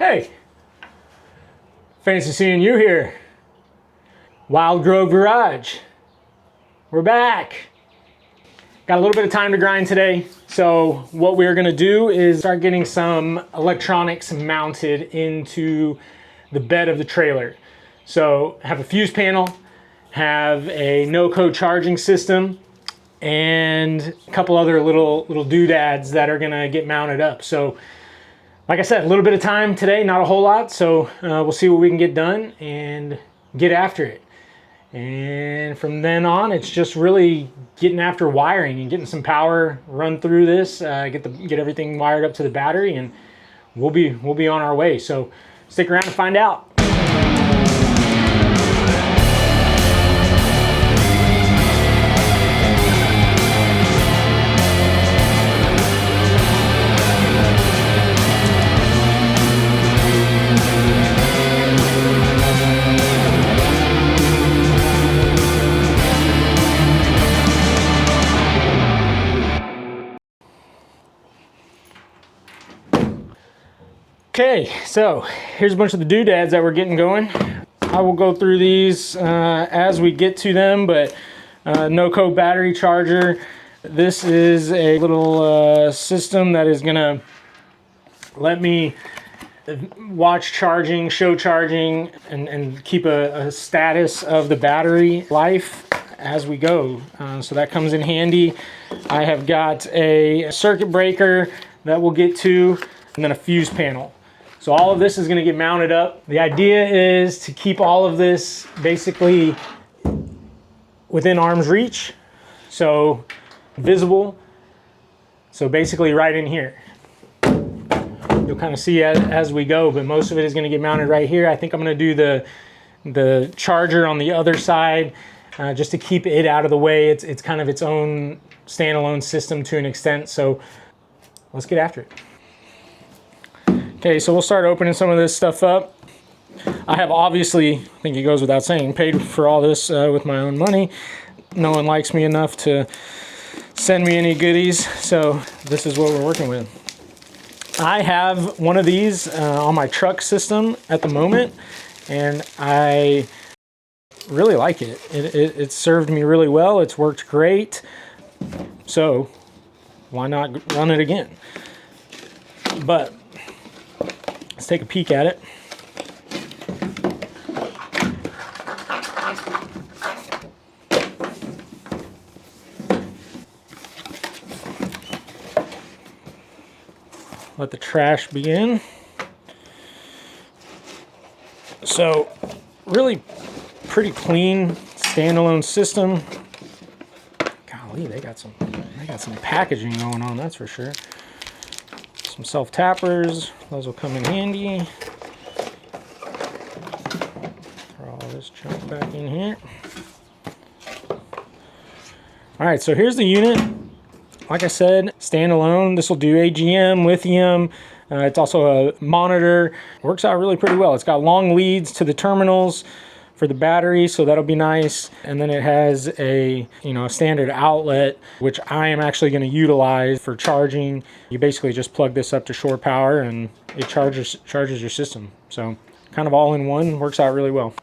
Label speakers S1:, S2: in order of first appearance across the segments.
S1: Hey, fancy seeing you here. Wild Grove Garage. We're back. Got a little bit of time to grind today. So what we're gonna do is start getting some electronics mounted into the bed of the trailer. So have a fuse panel, have a NOCO charging system, and a couple other little doodads that are gonna get mounted up. So like I said, a little bit of time today, not a whole lot. So we'll see what we can get done and get after it. And from then on, it's just really getting after wiring and getting some power run through this, get everything wired up to the battery, and we'll be on our way. So stick around to find out. Okay, so here's a bunch of the doodads that we're getting going. I will go through these as we get to them, but NOCO battery charger. This is a little system that is gonna let me watch charging, show charging, and keep a status of the battery life as we go. So that comes in handy. I have got a circuit breaker that we'll get to, and then a fuse panel. So all of this is gonna get mounted up. The idea is to keep all of this basically within arm's reach. So visible. So basically right in here. You'll kind of see as we go, but most of it is gonna get mounted right here. I think I'm gonna do the charger on the other side just to keep it out of the way. It's kind of its own standalone system to an extent. So let's get after it. Okay, so we'll start opening some of this stuff up. I have obviously, I think it goes without saying, paid for all this with my own money. No one likes me enough to send me any goodies, so this is what we're working with. I have one of these on my truck system at the moment, and I really like it. It served me really well. It's worked great, so why not run it again? But let's take a peek at it. Let the trash begin. So really pretty clean standalone system. Golly, they got some packaging going on, that's for sure. Some self-tappers, those will come in handy. Throw all this junk back in here. All right, so here's the unit. Like I said, standalone. This will do AGM, lithium. It's also a monitor. Works out really pretty well. It's got long leads to the terminals for the battery, so that'll be nice. And then it has a standard outlet, which I am actually going to utilize for charging. You basically just plug this up to shore power and it charges your system. So kind of all in one, works out really well.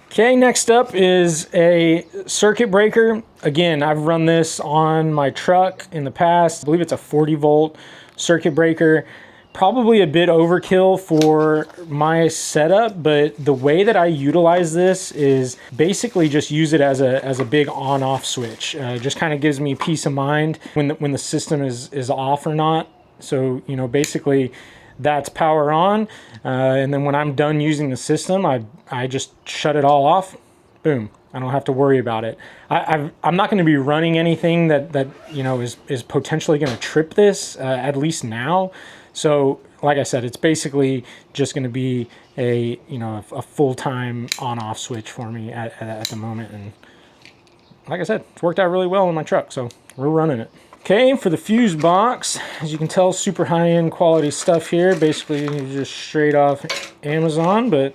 S1: Okay, next up is a circuit breaker. Again, I've run this on my truck in the past. I believe it's a 40-volt circuit breaker. Probably a bit overkill for my setup, but the way that I utilize this is basically just use it as a big on-off switch. Just kind of gives me peace of mind when the system is off or not. So, basically that's power on, and then when I'm done using the system, I just shut it all off. Boom. I don't have to worry about it. I'm not going to be running anything that is potentially going to trip this, at least now. So like I said, it's basically just going to be a full-time on-off switch for me at the moment. And like I said, it's worked out really well in my truck, so we're running it. Okay, for the fuse box, as you can tell, super high-end quality stuff here. Basically just straight off Amazon, but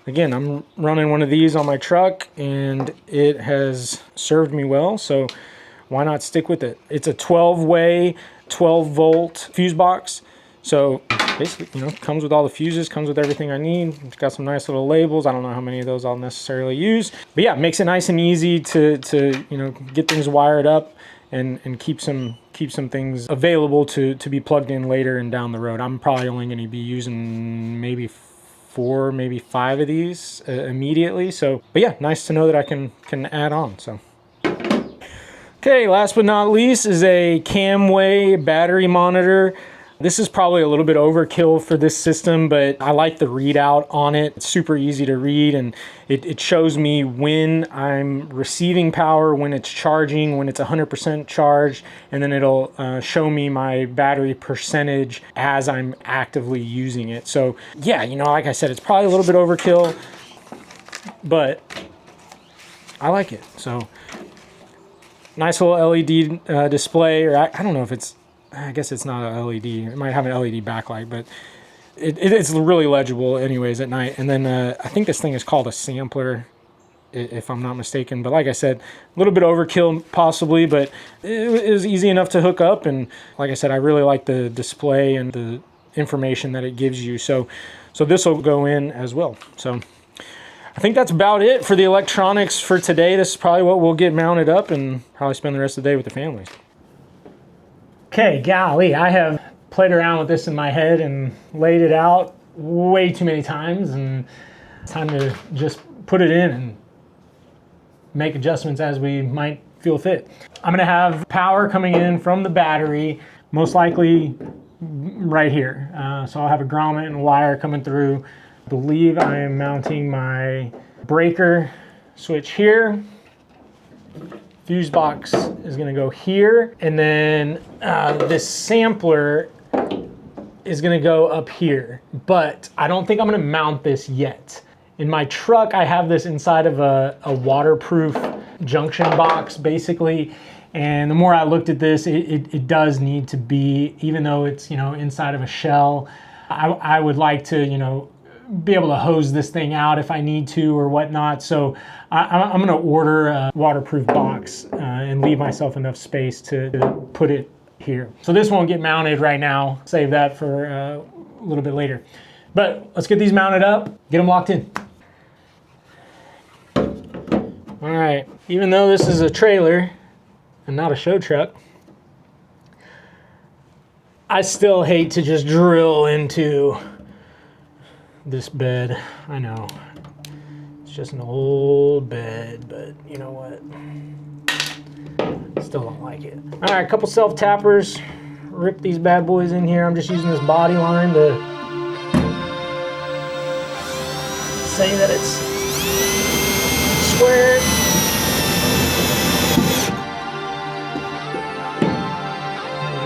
S1: again, I'm running one of these on my truck and it has served me well, so why not stick with it? It's a 12-way, 12-volt fuse box. So basically, you know, comes with all the fuses, comes with everything I need. It's got some nice little labels. I don't know how many of those I'll necessarily use, but yeah, it makes it nice and easy to you know, get things wired up and keep some things available to be plugged in later and down the road. I'm probably only going to be using maybe 4, maybe 5 of these immediately. So, but yeah, nice to know that I can add on. So. Okay, last but not least is a Camway battery monitor. This is probably a little bit overkill for this system, but I like the readout on it. It's super easy to read, and it shows me when I'm receiving power, when it's charging, when it's 100% charged, and then it'll show me my battery percentage as I'm actively using it. So yeah, you know, like I said, it's probably a little bit overkill, but I like it. So nice little LED display, or I don't know if it's, I guess it's not a LED. It might have an LED backlight, but it's really legible anyways at night. And then I think this thing is called a sampler, if I'm not mistaken. But like I said, a little bit overkill possibly, but it was easy enough to hook up. And like I said, I really like the display and the information that it gives you. So this will go in as well. So I think that's about it for the electronics for today. This is probably what we'll get mounted up and probably spend the rest of the day with the family. Okay, golly, I have played around with this in my head and laid it out way too many times, and it's time to just put it in and make adjustments as we might feel fit. I'm gonna have power coming in from the battery, most likely right here. So I'll have a grommet and a wire coming through. I believe I am mounting my breaker switch here. Fuse box is going to go here, and then this sampler is going to go up here, but I don't think I'm going to mount this yet. In my truck, I have this inside of a waterproof junction box, basically, and the more I looked at this, it does need to be, even though it's, you know, inside of a shell, I would like to, you know, be able to hose this thing out if I need to or whatnot. So I'm gonna order a waterproof box and leave myself enough space to put it here. So this won't get mounted right now. Save that for a little bit later. But let's get these mounted up, get them locked in. All right, even though this is a trailer and not a show truck, I still hate to just drill into this bed. I know it's just an old bed, but you know what, still don't like it. All right, a couple self tappers, rip these bad boys in here. I'm just using this body line to say that it's square.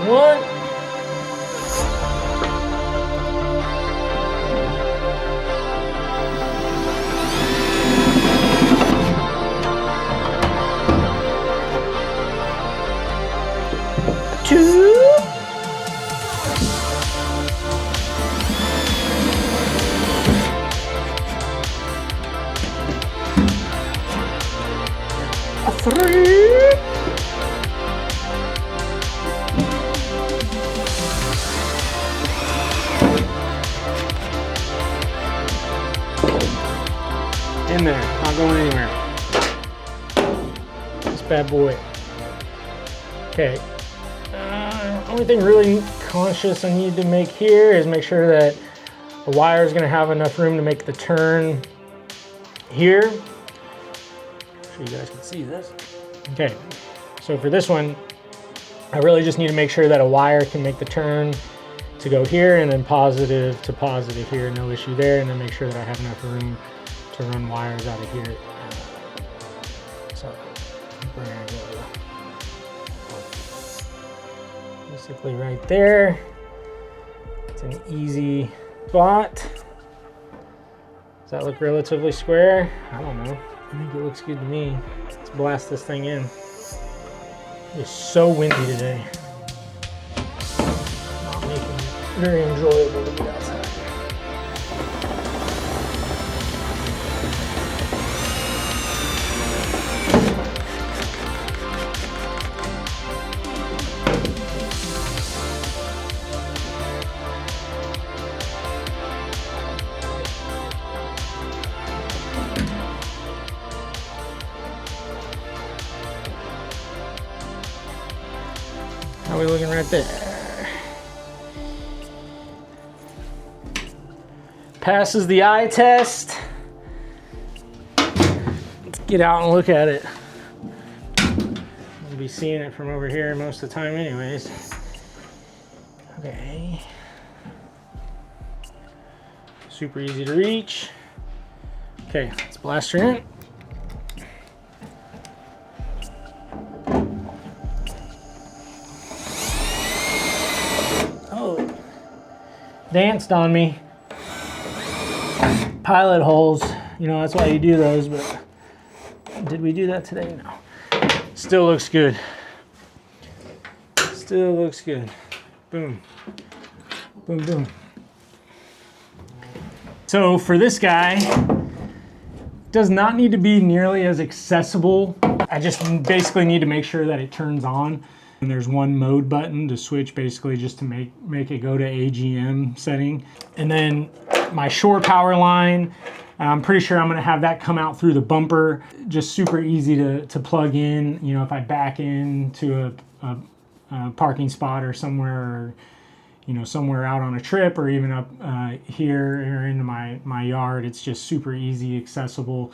S1: One. In there, not going anywhere. This bad boy. Okay. Only thing really conscious I need to make here is make sure that the wire is going to have enough room to make the turn here. So you guys can see this. Okay, so for this one, I really just need to make sure that a wire can make the turn to go here and then positive to positive here, no issue there, and then make sure that I have enough room to run wires out of here. So we're gonna go basically right there. It's an easy spot. Does that look relatively square? I don't know. I think it looks good to me. Let's blast this thing in. It's so windy today. Not making it very enjoyable to be outside. How are we looking right there? Passes the eye test. Let's get out and look at it. We'll be seeing it from over here most of the time anyways. Okay. Super easy to reach. Okay, let's blast her in. Oh, danced on me. Pilot holes, you know, that's why you do those, but did we do that today? No. Still looks good. Still looks good. Boom. Boom, boom. So for this guy, does not need to be nearly as accessible. I just basically need to make sure that it turns on. And there's one mode button to switch, basically just to make it go to AGM setting. And then my shore power line, I'm pretty sure I'm gonna have that come out through the bumper. Just super easy to plug in. You know, if I back into a parking spot or somewhere, or, you know, somewhere out on a trip, or even up here or into my yard, it's just super easy, accessible.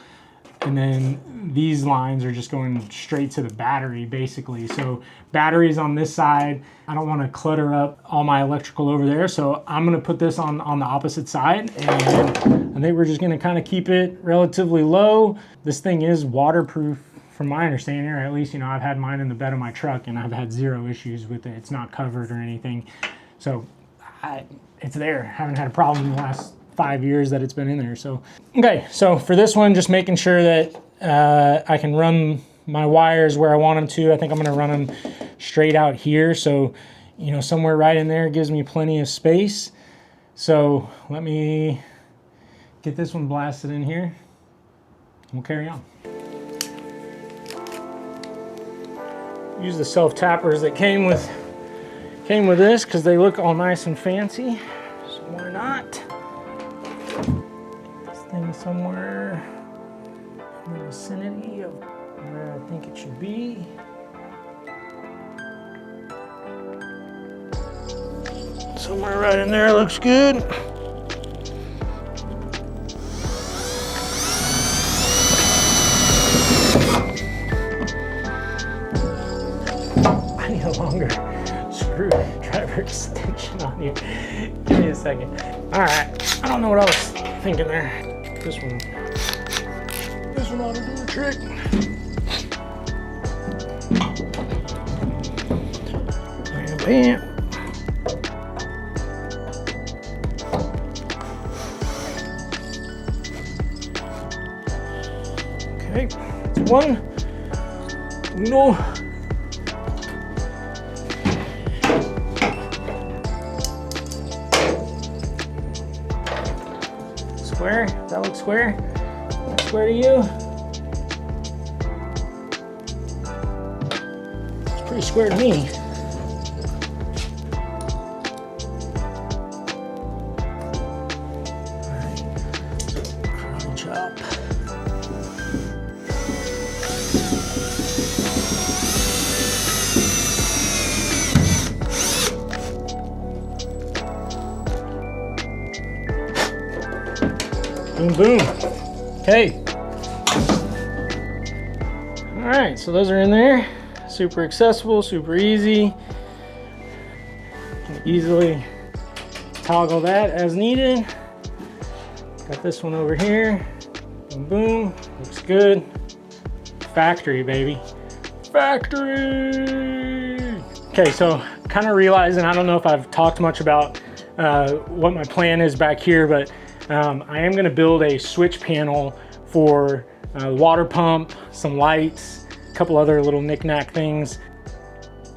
S1: And then these lines are just going straight to the battery, basically. So batteries on this side, I don't want to clutter up all my electrical over there, so I'm going to put this on the opposite side, and I think we're just going to kind of keep it relatively low. This thing is waterproof from my understanding, or at least, you know, I've had mine in the bed of my truck and I've had zero issues with it. It's not covered or anything. So it's there. Haven't had a problem in the last 5 years that it's been in there. So, okay, so for this one, just making sure that I can run my wires where I want them to. I think I'm gonna run them straight out here. So, you know, somewhere right in there gives me plenty of space. So let me get this one blasted in here. We'll carry on. Use the self-tappers that came with this because they look all nice and fancy. So why not? This thing somewhere in the vicinity of where I think it should be. Somewhere right in there looks good. I need a longer screwdriver extension on here. Give me a second. All right, I don't know what I was thinking there. This one ought to do a trick. Bam, bam. Okay, it's one. No. Square? Does that look square? That's square to you? It's pretty square to me. Alright, crunch up. Boom, boom. Okay. All right, so those are in there. Super accessible, super easy. Can easily toggle that as needed. Got this one over here. Boom, boom. Looks good. Factory, baby. Factory! Okay, so kind of realizing, I don't know if I've talked much about what my plan is back here, but I am going to build a switch panel for the water pump, some lights, a couple other little knick-knack things,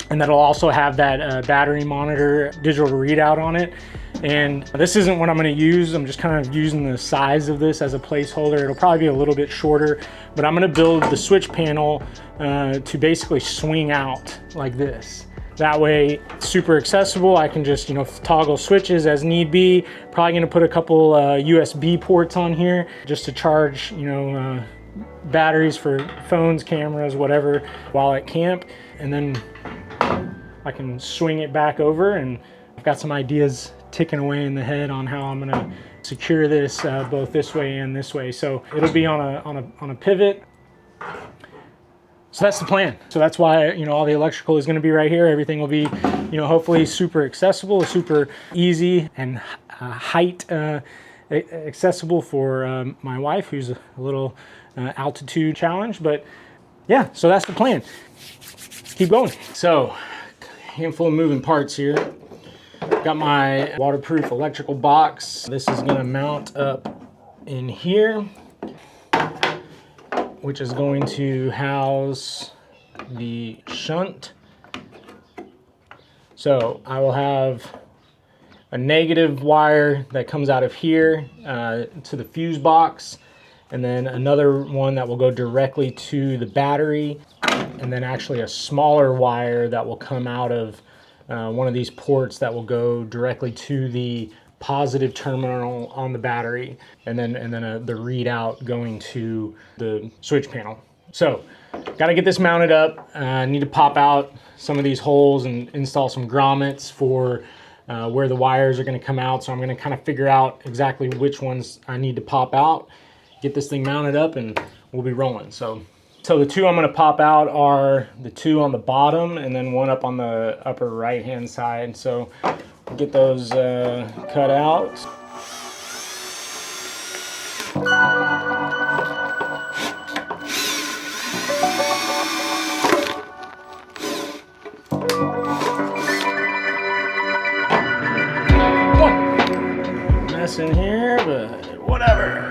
S1: and that'll also have that battery monitor digital readout on it. And this isn't what I'm going to use. I'm just kind of using the size of this as a placeholder. It'll probably be a little bit shorter, but I'm going to build the switch panel to basically swing out like this. That way, it's super accessible. I can just, you know, toggle switches as need be. Probably gonna put a couple USB ports on here just to charge, you know, batteries for phones, cameras, whatever, while at camp. And then I can swing it back over, and I've got some ideas ticking away in the head on how I'm gonna secure this both this way and this way. So it'll be on a pivot. So that's the plan. So that's why, you know, all the electrical is going to be right here. Everything will be, you know, hopefully super accessible, super easy, and height accessible for my wife, who's a little altitude challenged. But yeah, so that's the plan. Keep going. So, handful of moving parts here. Got my waterproof electrical box. This is going to mount up in here, which is going to house the shunt. So I will have a negative wire that comes out of here to the fuse box, and then another one that will go directly to the battery, and then actually a smaller wire that will come out of one of these ports that will go directly to the positive terminal on the battery, and then the readout going to the switch panel. So got to get this mounted up. I need to pop out some of these holes and install some grommets for where the wires are going to come out. So I'm going to kind of figure out exactly which ones I need to pop out, get this thing mounted up, and we'll be rolling. So the two I'm going to pop out are the two on the bottom, and then one up on the upper right hand side. So get those cut out. Mess in here, but whatever.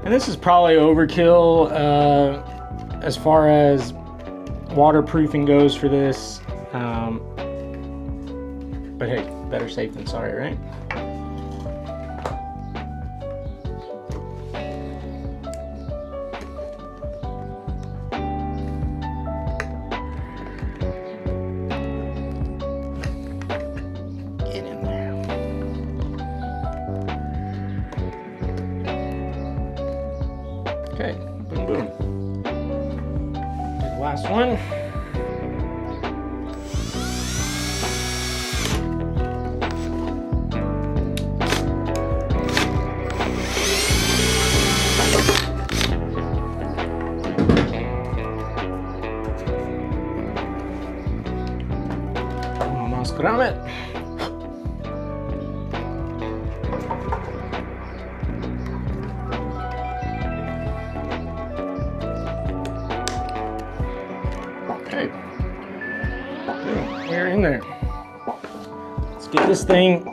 S1: And this is probably overkill as far as waterproofing goes for this. But hey, better safe than sorry, right? Get in there. Okay, boom, boom. Do the last one. Almost got it. Okay, we're in there. Let's get this thing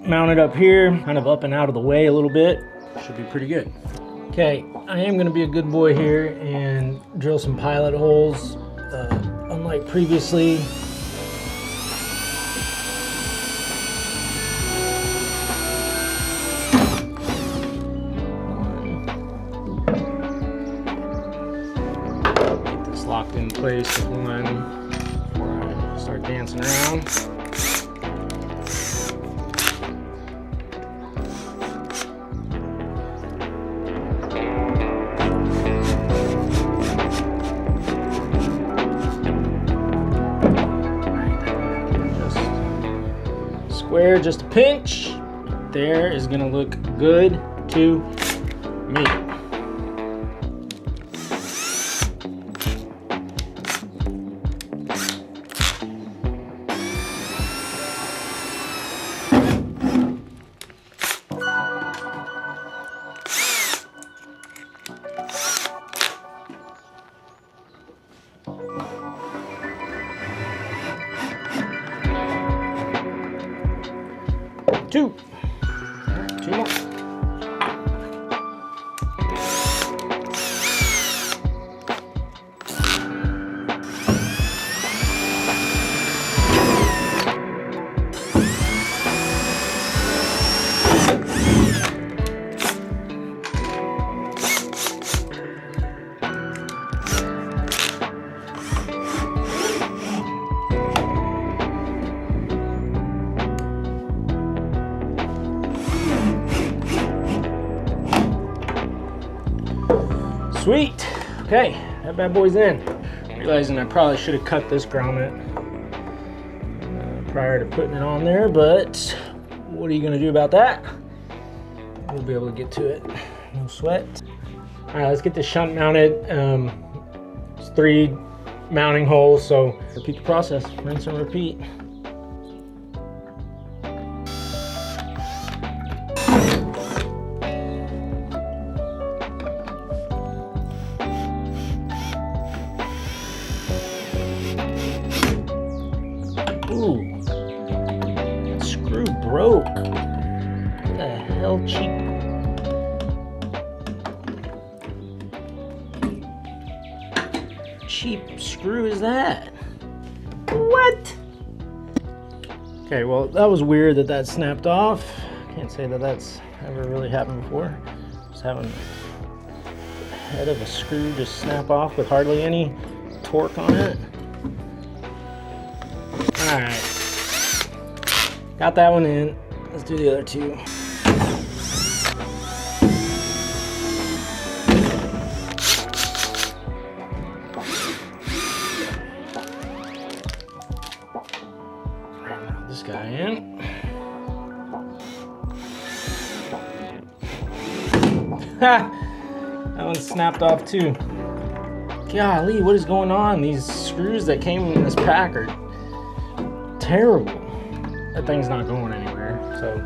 S1: mounted up here, kind of up and out of the way a little bit. Should be pretty good. Okay, I am going to be a good boy here and drill some pilot holes, unlike previously. Get this locked in place with one before I start dancing around. Square just a pinch. There is gonna look good to me. Two more. Sweet. Okay, that bad boy's in. Realizing I probably should have cut this grommet prior to putting it on there, but what are you gonna do about that? We'll be able to get to it. No sweat. All right, let's get this shunt mounted. It's 3 mounting holes, so repeat the process. Rinse and repeat. Ooh, that screw broke. What the hell, cheap screw is that? What? Okay, well, that was weird that snapped off. Can't say that that's ever really happened before. Just having the head of a screw just snap off with hardly any torque on it. All right, got that one in. Let's do the other 2. This guy in. Ha! That one snapped off too. Golly, what is going on? These screws that came in this pack are terrible. That thing's not going anywhere, so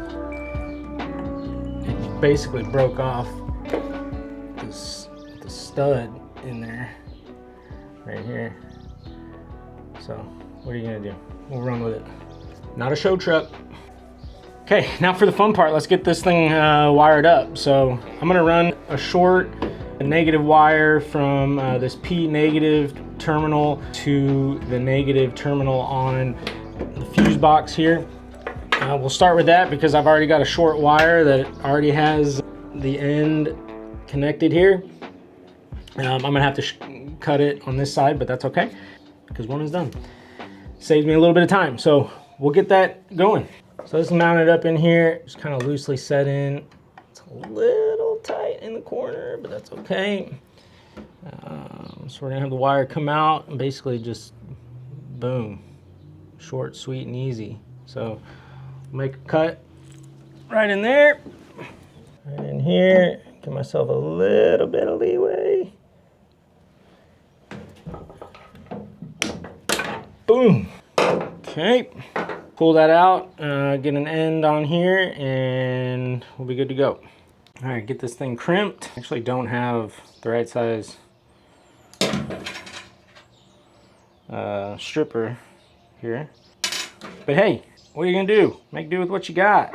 S1: it basically broke off the stud in there, right here. So what are you gonna do? We'll run with it. Not a show truck. Okay, now for the fun part. Let's get this thing wired up. So I'm gonna run a short negative wire from this P negative terminal to the negative terminal on the fuse box here. We'll start with that because I've already got a short wire that already has the end connected here. I'm gonna have to cut it on this side, but that's okay because one is done. Saves me a little bit of time, so we'll get that going. So this is mounted up in here, just kind of loosely set in. It's a little tight in the corner, but that's okay. So we're gonna have the wire come out and basically just boom, short, sweet, and easy. So make a cut right in there, right in here. Give myself a little bit of leeway. Boom. Okay, pull that out, get an end on here, and we'll be good to go. All right, get this thing crimped. Actually don't have the right size stripper here. But hey, what are you gonna do? Make do with what you got.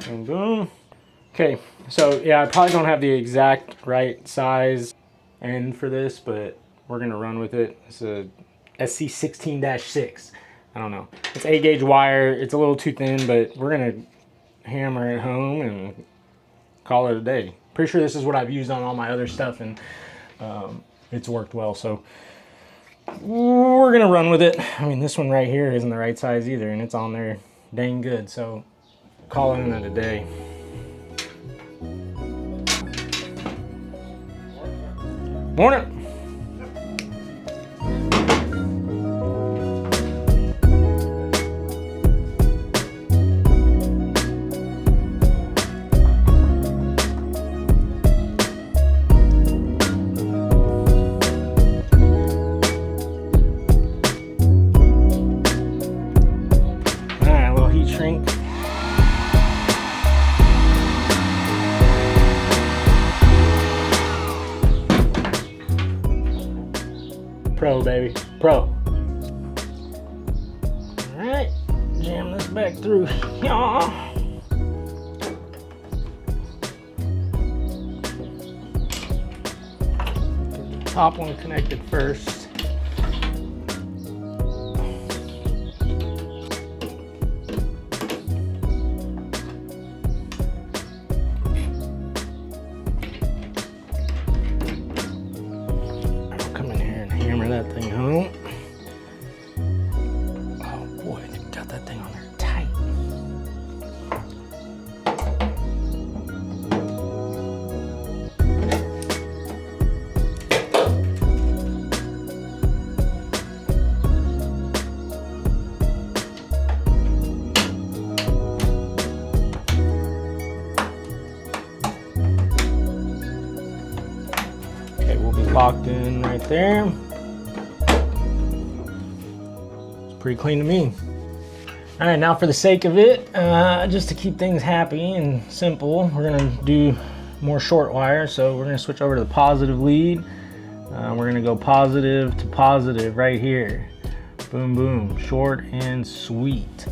S1: Boom, boom. Okay, so yeah, I probably don't have the exact right size end for this, but we're gonna run with it. It's a SC16-6. I don't know. It's 8 gauge wire. It's a little too thin, but we're gonna hammer it home and call it a day. Pretty sure this is what I've used on all my other stuff, and it's worked well. So we're gonna run with it. I mean, this one right here isn't the right size either, and it's on there dang good. So call it a day. Morning. Pro, baby, pro. All right, jam this back through here. Get the top one connected first. That thing home. Oh boy, got that locked in right there. It's pretty clean to me. All right, now for the sake of it, just to keep things happy and simple, we're gonna do more short wire. So we're gonna switch over to the positive lead. We're gonna go positive to positive right here. Boom, boom, short and sweet.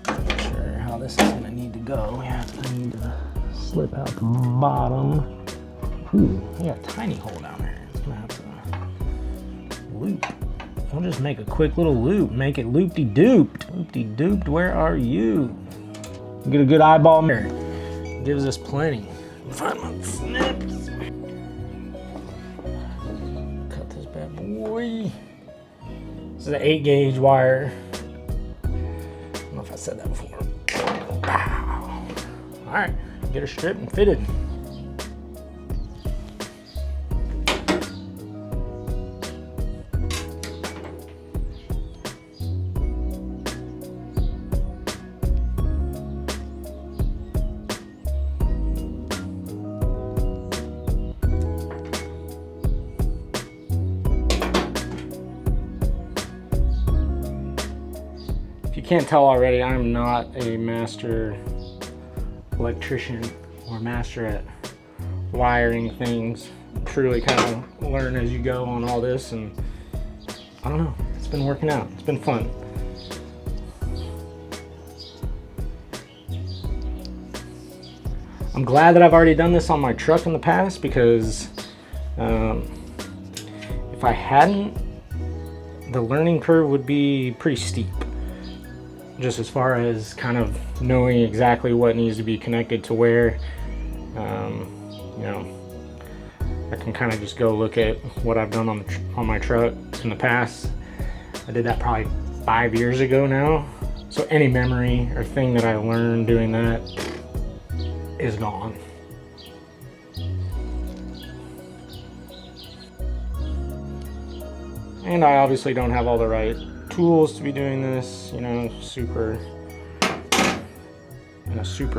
S1: Not sure how this is gonna need to go. We need to slip out the bottom. Ooh, we got a tiny hole down there. It's gonna have to loop. We'll just make a quick little loop, make it loop-de-dooped. Loop-de-dooped, where are you? Get a good eyeball mirror. Gives us plenty. Find my snips. Cut this bad boy. This is an 8-gauge wire. I don't know if I said that before. Wow. All right, get her stripped and fitted. If you can't tell already, I'm not a master electrician or master at wiring things. Truly kind of learn as you go on all this, and I don't know, it's been working out. It's been fun. I'm glad that I've already done this on my truck in the past, because if I hadn't, the learning curve would be pretty steep. Just as far as kind of knowing exactly what needs to be connected to where. You know, I can kind of just go look at what I've done on my truck in the past. I did that probably 5 years ago now. So any memory or thing that I learned doing that is gone. And I obviously don't have all the right tools to be doing this, you know, in a super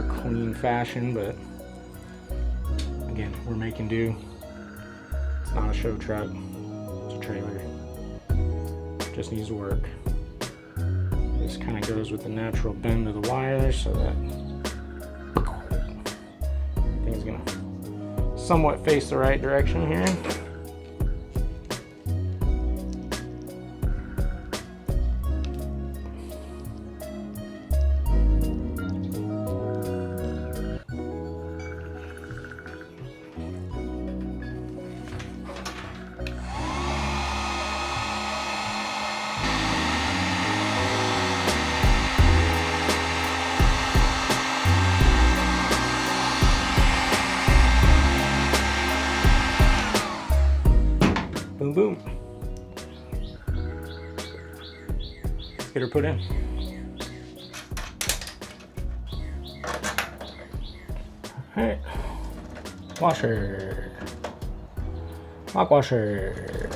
S1: clean fashion, but again, we're making do. It's not a show truck, it's a trailer. Just needs work. This kind of goes with the natural bend of the wire, so that everything's gonna somewhat face the right direction here. Boom, boom. Let's get her put in. All right. Washer. Lock washer.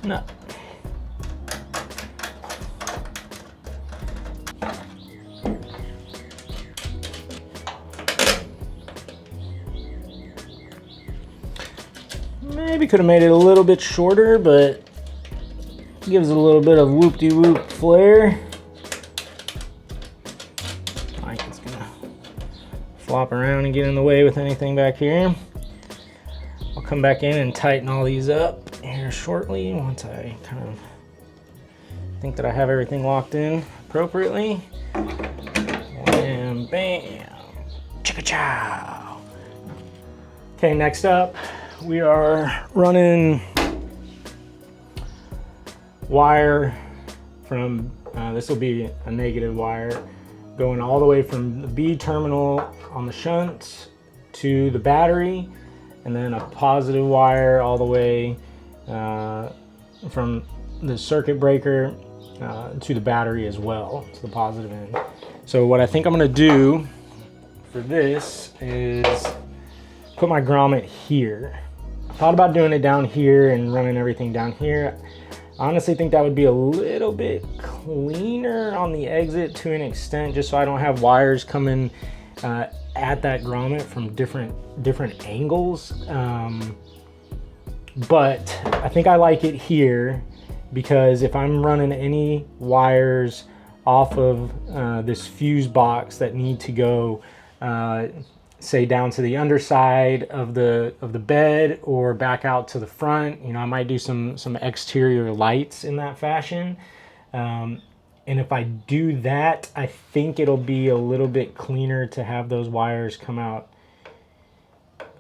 S1: Nut. Maybe could have made it a little bit shorter, but gives it a little bit of whoop-de-whoop flair. Like it's gonna flop around and get in the way with anything back here. I'll come back in and tighten all these up here shortly once I kind of think that I have everything locked in appropriately. Wham, bam, chicka-chow. Okay, next up, we are running wire from, this will be a negative wire, going all the way from the B terminal on the shunt to the battery, and then a positive wire all the way from the circuit breaker to the battery as well, to the positive end. So what I think I'm gonna do for this is put my grommet here. Thought about doing it down here and running everything down here. I honestly think that would be a little bit cleaner on the exit to an extent, just so I don't have wires coming at that grommet from different angles. But I think I like it here because if I'm running any wires off of this fuse box that need to go say down to the underside of the bed or back out to the front, you know, I might do some exterior lights in that fashion. And if I do that, I think it'll be a little bit cleaner to have those wires come out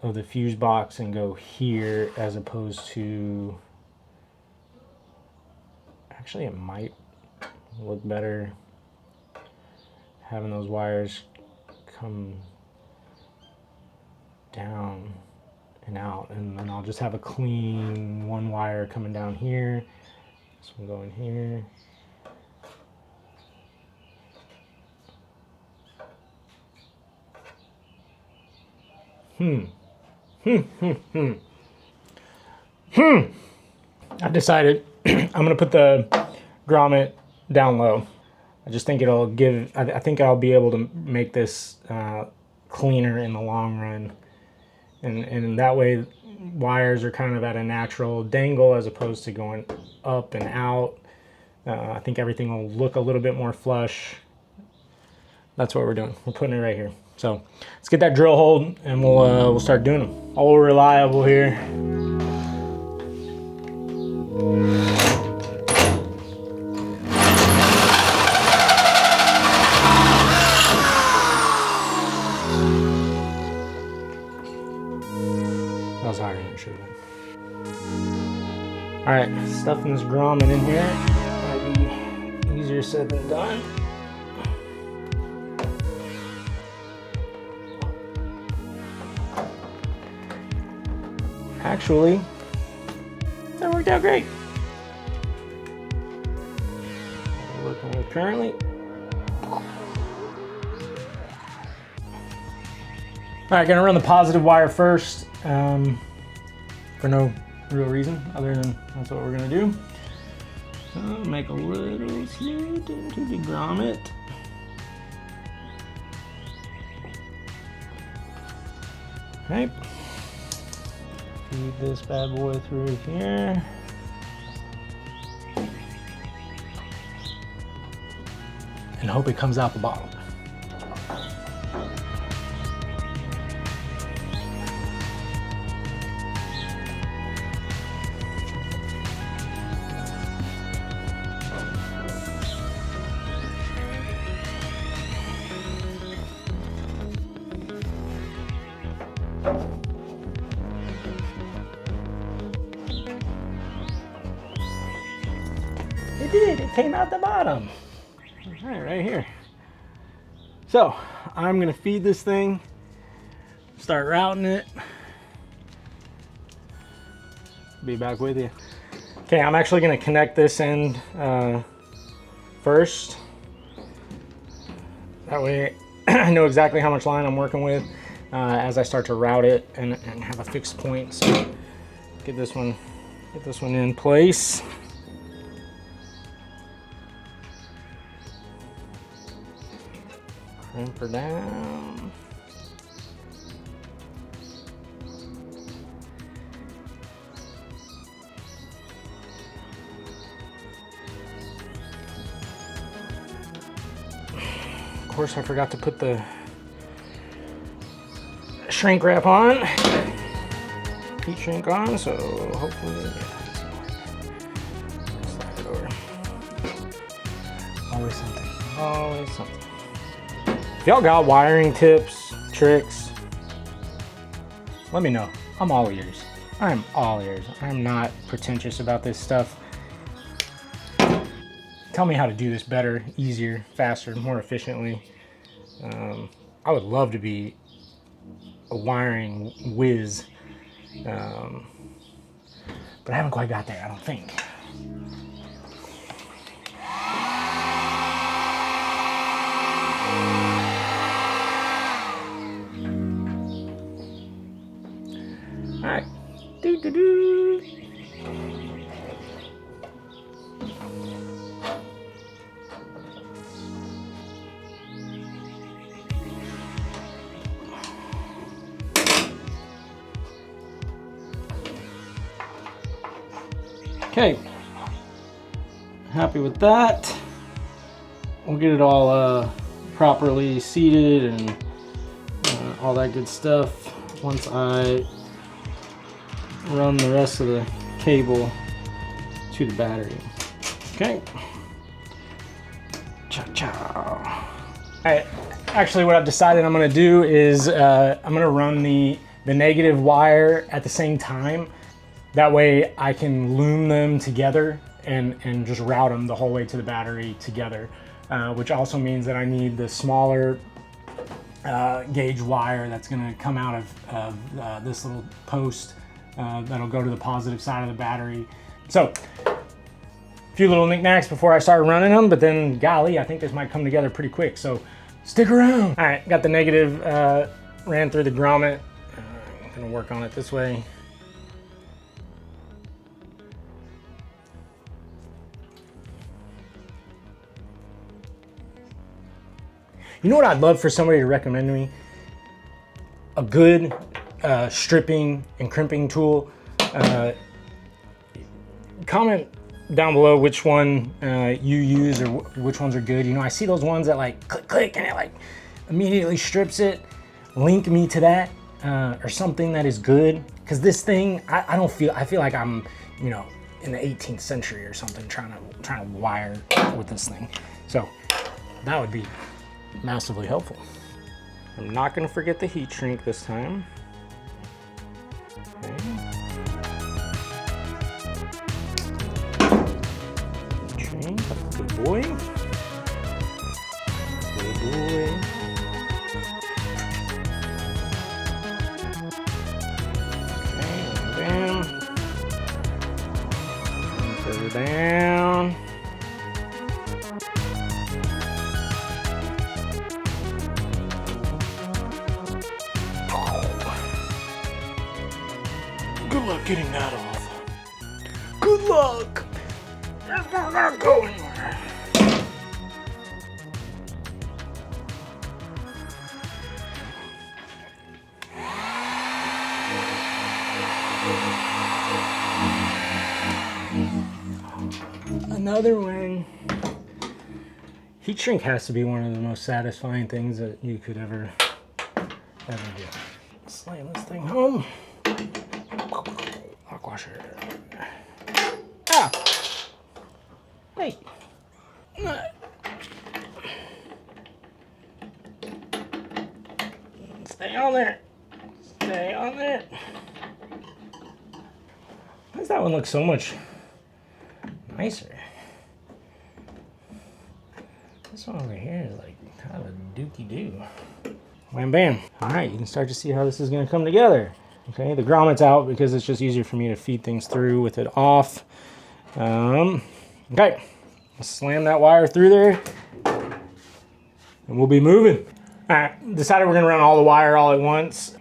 S1: of the fuse box and go here, as opposed to, actually it might look better having those wires come down and out, and then I'll just have a clean one wire coming down here, this one going here. I've decided I'm gonna put the grommet down low. I just think it'll give, I think I'll be able to make this cleaner in the long run. And that way wires are kind of at a natural dangle as opposed to going up and out. I think everything will look a little bit more flush. That's what we're doing. We're putting it right here. So let's get that drill hole and we'll start doing them. All reliable here. That was harder than it should have been. All right, stuffing this grommet in here might be easier said than done. Actually, that worked out great. We're working with currently. All right, gonna run the positive wire first, for no real reason other than that's what we're gonna do. So make a little slit into the grommet. Okay. Feed this bad boy through here. And hope it comes out the bottom. It did, it came out the bottom. All right here. So I'm gonna feed this thing, start routing it. Be back with you. Okay, I'm actually gonna connect this end first. That way I know exactly how much line I'm working with as I start to route it and have a fixed point. So get this one in place. Crimper down. Of course, I forgot to put the shrink wrap on, heat shrink on, so hopefully, yeah. Slide it over. Always something, always something. If y'all got wiring tips, tricks, let me know. I'm all ears. I'm all ears. I'm not pretentious about this stuff. Tell me how to do this better, easier, faster, more efficiently. I would love to be a wiring whiz, but I haven't quite got there, I don't think. All right. Doo-doo-doo. Okay, happy with that. We'll get it all properly seated and all that good stuff once I run the rest of the cable to the battery. Okay. Ciao, ciao. All right, actually what I've decided I'm gonna do is I'm gonna run the negative wire at the same time. That way I can loom them together and just route them the whole way to the battery together, which also means that I need the smaller gauge wire that's gonna come out of this little post that'll go to the positive side of the battery. So, a few little knickknacks before I start running them, but then golly, I think this might come together pretty quick, so stick around. All right, got the negative ran through the grommet. I'm gonna work on it this way. You know what I'd love for somebody to recommend to me? A good stripping and crimping tool. Comment down below which one you use or which ones are good. You know, I see those ones that like click, click, and it like immediately strips it. Link me to that or something that is good. Because this thing, I feel like I'm, you know, in the 18th century or something trying to wire with this thing. So that would be massively helpful. I'm not going to forget the heat shrink this time. Okay. Shrink, good boy. Good boy. Okay, down. And further down. Good luck getting that off. Good luck. That's not go anywhere. Another one. Heat shrink has to be one of the most satisfying things that you could ever do. Slam this thing home. Lock washer. Ah! Hey! Stay on there. Stay on there. Why does that one look so much nicer? This one over here is like kind of a dookie-doo. Wham bam. All right, you can start to see how this is gonna come together. Okay, the grommet's out because it's just easier for me to feed things through with it off. Okay, slam that wire through there and we'll be moving. All right, decided we're gonna run all the wire all at once.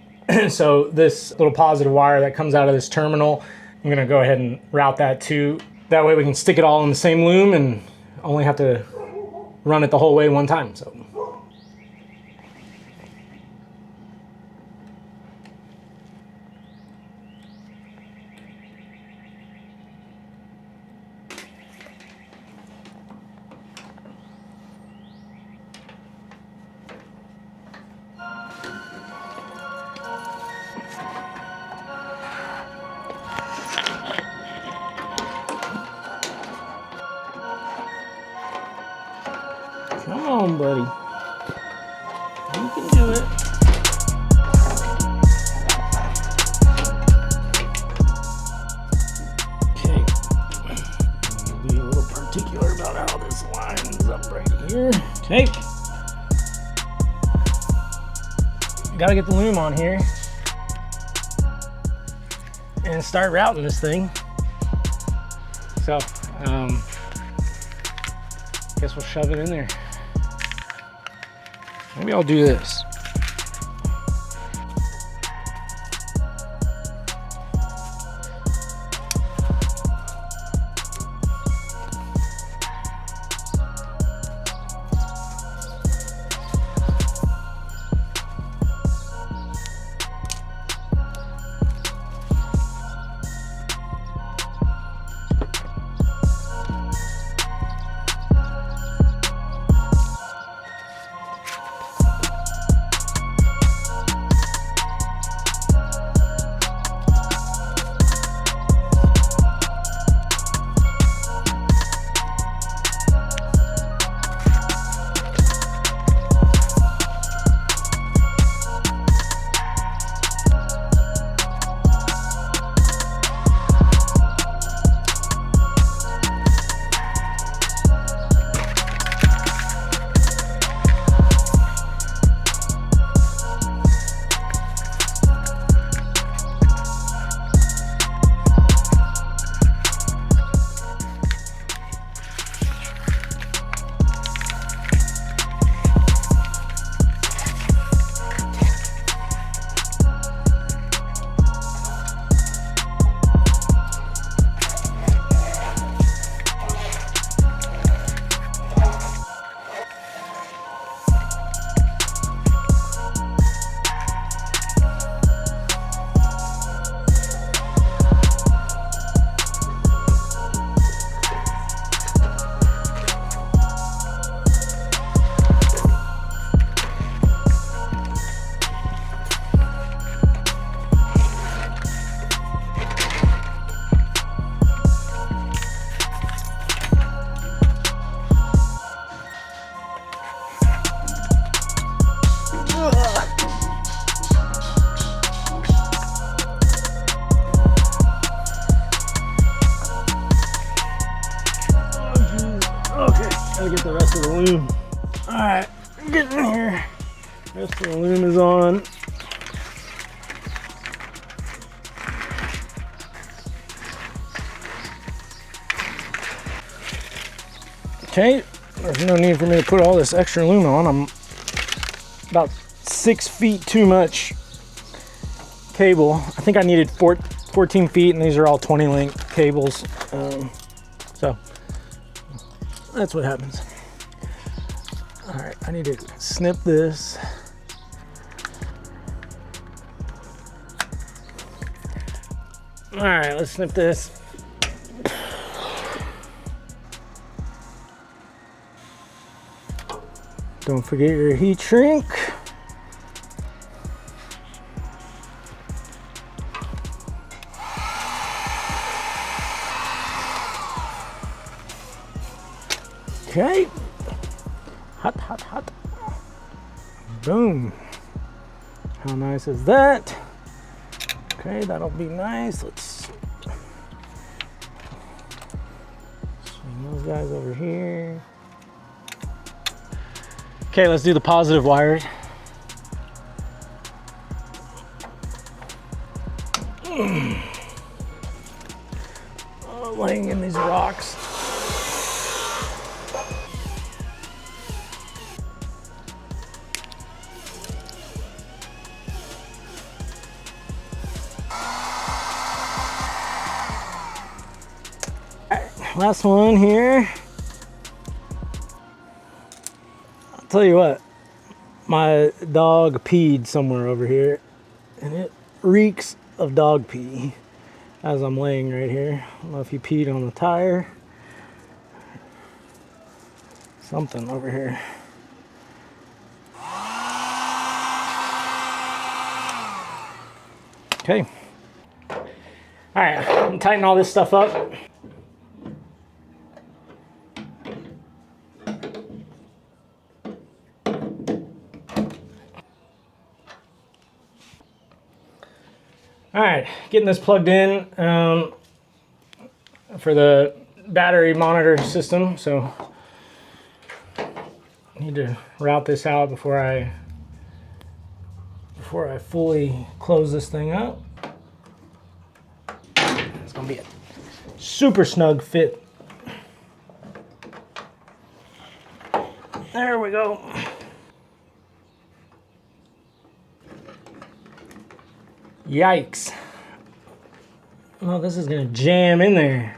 S1: So this little positive wire that comes out of this terminal, I'm gonna go ahead and route that too. That way we can stick it all in the same loom and only have to run it the whole way one time. So. Come on, buddy. You can do it. Okay. I'll be a little particular about how this lines up right here. Okay. Gotta get the loom on here and start routing this thing. So, guess we'll shove it in there. Maybe I'll do this. Extra loom is on. Okay, there's no need for me to put all this extra loom on. I'm about 6 feet too much cable. I think I needed 14 feet, and these are all 20 link cables. So that's what happens. All right, I need to snip this. All right, let's snip this. Don't forget your heat shrink. Okay. Hot, hot, hot. Boom. How nice is that? Okay, that'll be nice. Let's swing those guys over here. Okay, let's do the positive wires. Oh, laying in these rocks. Last one here. I'll tell you what, my dog peed somewhere over here, and it reeks of dog pee as I'm laying right here. I don't know if he peed on the tire. Something over here. Okay. All right, I'm gonna tighten all this stuff up. All right, getting this plugged in for the battery monitor system. So I need to route this out before I fully close this thing up. It's gonna be a super snug fit. There we go. Yikes. Oh, this is gonna jam in there.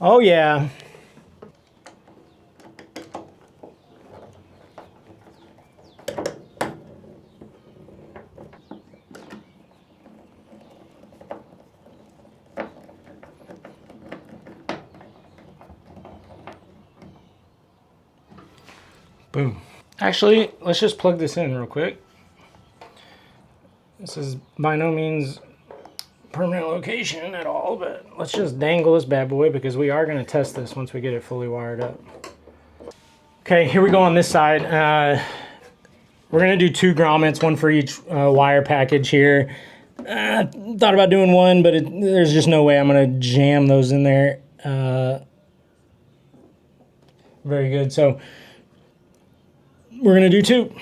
S1: Oh yeah. Boom. Actually, let's just plug this in real quick. This is by no means permanent location at all, but let's just dangle this bad boy because we are going to test this once we get it fully wired up. Okay, here we go on this side. We're going to do 2 grommets, one for each wire package here. Thought about doing one, but there's just no way I'm going to jam those in there. Very good. So we're going to do 2.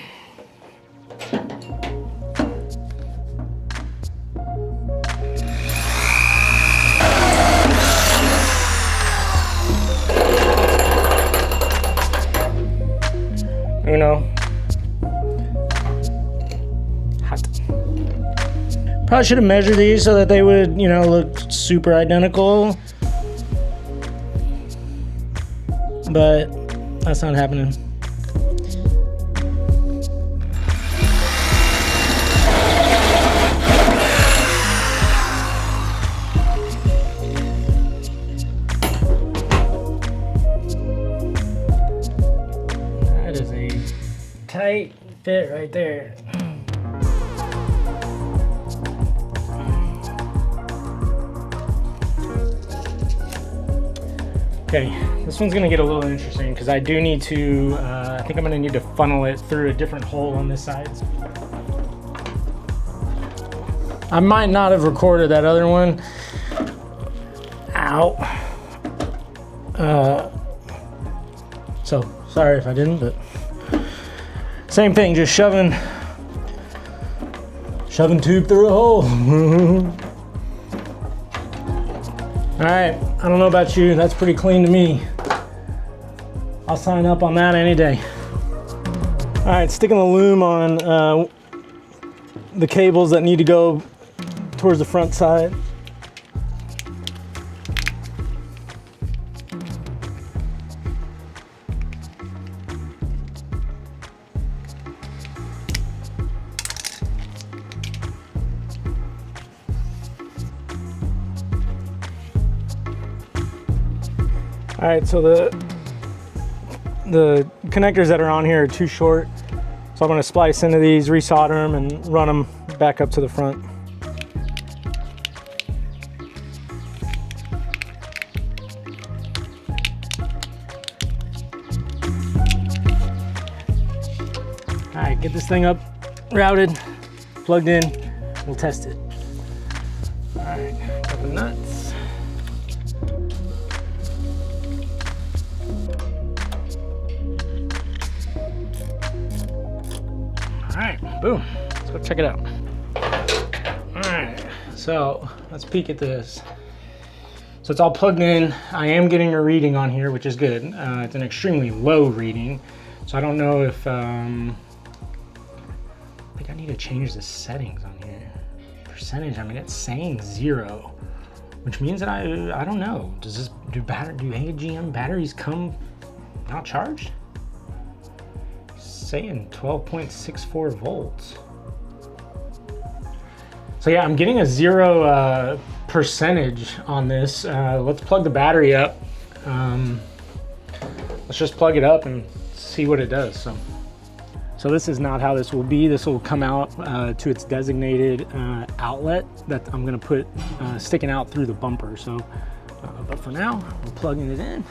S1: Uno. Hot. Probably should have measured these so that they would, you know, look super identical. But that's not happening. Tight fit right there. Okay, this one's gonna get a little interesting because I do need to, I think I'm gonna need to funnel it through a different hole on this side. I might not have recorded that other one. Ow. So sorry if I didn't, but same thing, just shoving tube through a hole. All right, I don't know about you, that's pretty clean to me. I'll sign up on that any day. All right, sticking the loom on the cables that need to go towards the front side. All right, so the connectors that are on here are too short, so I'm going to splice into these, resolder them, and run them back up to the front. All right, get this thing up, routed, plugged in, we'll test it. All right, got the nuts. All right, boom, let's go check it out. All right, so let's peek at this. So it's all plugged in. I am getting a reading on here, which is good. It's an extremely low reading. So I don't know if, I think I need to change the settings on here. Percentage, I mean, it's saying 0, which means that I don't know. Does this, do AGM batteries come not charged? Saying 12.64 volts. So yeah, I'm getting a 0 percentage on this. Let's plug the battery up. Let's just plug it up and see what it does. So this is not how this will be. This will come out to its designated outlet that I'm gonna put sticking out through the bumper. So, but for now, we're plugging it in.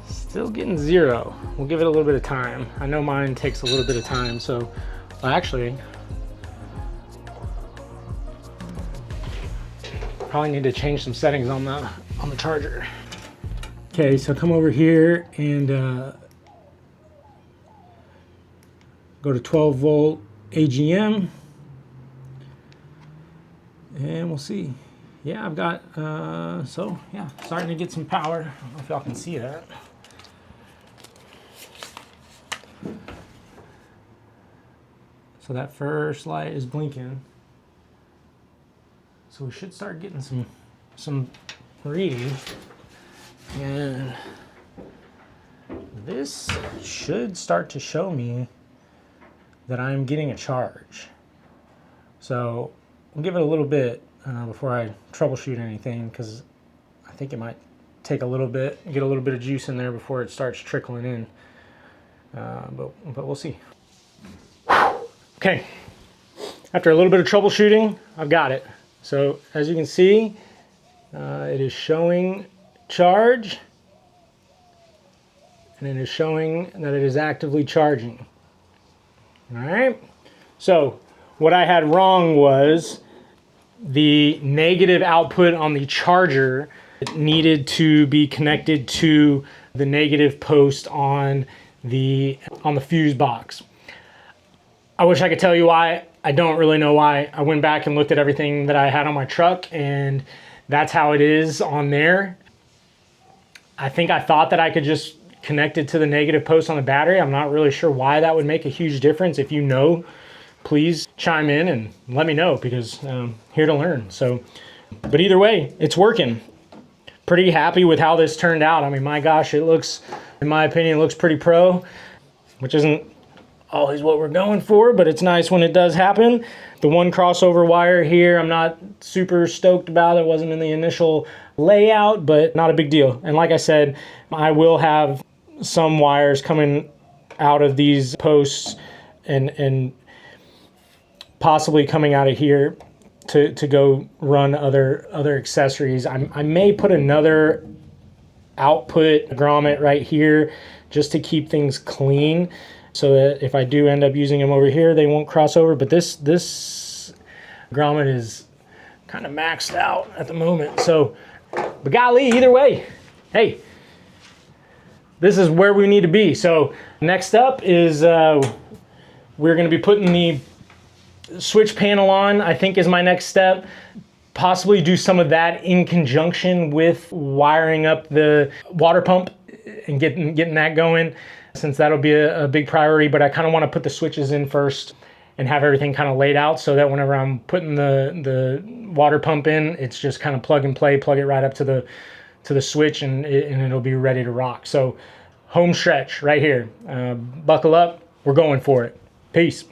S1: Still getting 0. We'll give it a little bit of time. I know mine takes a little bit of time, so actually, probably need to change some settings on the charger. Okay, so come over here and go to 12 volt AGM, and we'll see. Yeah, I've got so yeah, starting to get some power. I don't know if y'all can see that. So that first light is blinking. So we should start getting some reading. And this should start to show me that I'm getting a charge. So I'll give it a little bit before I troubleshoot anything, because I think it might take a little bit, get a little bit of juice in there before it starts trickling in. But we'll see. Okay, after a little bit of troubleshooting, I've got it. So as you can see, it is showing charge, and it is showing that it is actively charging. All right, so what I had wrong was the negative output on the charger needed to be connected to the negative post on the fuse box. I wish I could tell you why. I don't really know why. I went back and looked at everything that I had on my truck, and that's how it is on there. I think I thought that I could just connect it to the negative post on the battery. I'm not really sure why that would make a huge difference. If you know, please chime in and let me know, because I'm here to learn. So, but either way, it's working. Pretty happy with how this turned out. I mean, my gosh, it looks, in my opinion, it looks pretty pro, which isn't always what we're going for, but it's nice when it does happen. The one crossover wire here, I'm not super stoked about. It wasn't in the initial layout, but not a big deal. And like I said, I will have some wires coming out of these posts and possibly coming out of here to go run other accessories. I may put another output grommet right here just to keep things clean. so that if I do end up using them over here, they won't cross over. But this grommet is kind of maxed out at the moment. So, but golly, either way, hey, this is where we need to be. So next up is we're going to be putting the switch panel on, I think is my next step. Possibly do some of that in conjunction with wiring up the water pump and getting that going, since that'll be a big priority. But I kind of want to put the switches in first and have everything kind of laid out, so that whenever I'm putting the water pump in, it's just kind of plug and play, plug it right up to the switch, and it'll be ready to rock. So home stretch right here. Buckle up, we're going for it. Peace.